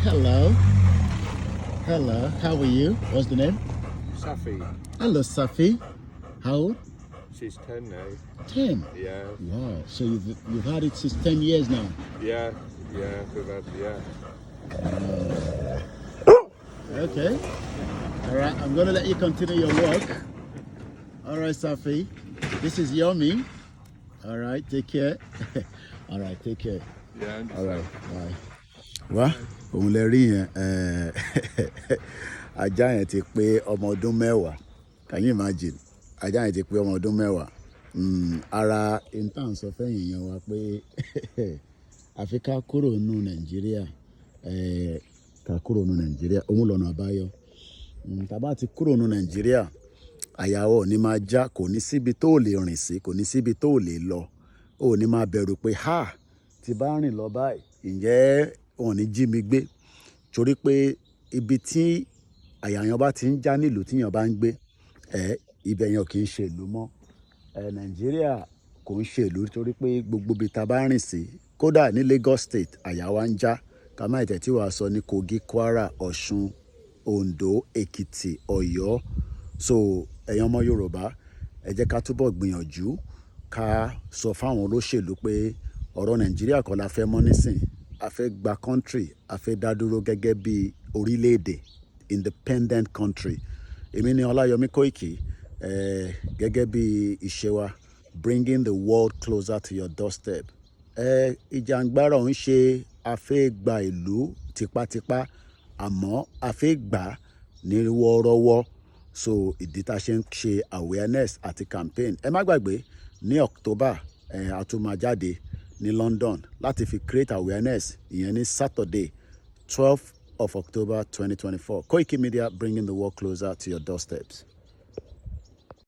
Hello. Hello. How are you? What's the name? Safi, Hello, Safi. How old? she's 10 now. 10. Yeah, Wow. So you've had it since 10 years now. yeah, we've had, yeah. Okay. All right. I'm going to let you continue your work. All right, Safi. This is Yomi. All right. Take care. All right. Take care. Yeah, and All right. Bye. Wá òun lè rí yẹn ajá yẹn ti pé ọmọ ọdún mẹ́wàá. Can you imagine? Ajá yẹn ti pé ọmọ ọdún mẹ́wàá. Ara intan sọ fẹ́yìn yẹn wá pé àfi ká kúrò nínú Nàìjíríà ká kúrò nínú Nàìjíríà òun lọ́nà àbáyọ. Tàbá ti kúrò nínú Nàìjíríà àyàwó ní máa já kò ní síbi tó lè rìn sí kò ní síbi tó lè lọ ò ní máa bẹ̀rù pé ti bá rìn lọ báyìí ǹjẹ́ wọn ò ní jí mi gbé torí pé ibi tí àyàyàn bá ti ń já nílùú tíyàn bá ń gbé ibẹ̀ yẹn kì í ṣe ìlú mọ́. Nàìjíríà kò ń ṣe ìlú torí pé gbogbo ibi tá a bá rìn sí kódà ní Lagos State àyà wa ń já ká má ìtẹ̀ tí wàá sọ ní Kogi, Kwara, Ọ̀ṣun, Ondo, Èkìtì, Ọ̀yọ́. So ẹ̀yin ọmọ Yorùbá ẹ jẹ́ ká túbọ̀ gbìyànjú ká sọ fáwọn olóṣèlú pé ọ̀rọ̀ Nàìjíríà kọ́ la fẹ́ mọ́ nísìn a fẹ́ gba country a fẹ́ dá dúró gẹ́gẹ́ bí orílẹ̀-èdè independent country. Èmi ni Ọláyọmí Kóìkì gẹ́gẹ́ bí ìṣe wa bringing the world closer to your doorstep. Ìjàngbara ń ṣe a fẹ́ gba ìlú tipátipá àmọ́ a fẹ́ gbà ní wọ́ọ́rọ́wọ́. So ìdí tá a ṣe ń ṣe awareness àti campaign. Ẹ má gbàgbé ní October a tún máa jáde ní London láti fi create awareness ìyẹn ní Saturday 12th of October 2024. Koiki Media bringing the world closer to your doorsteps.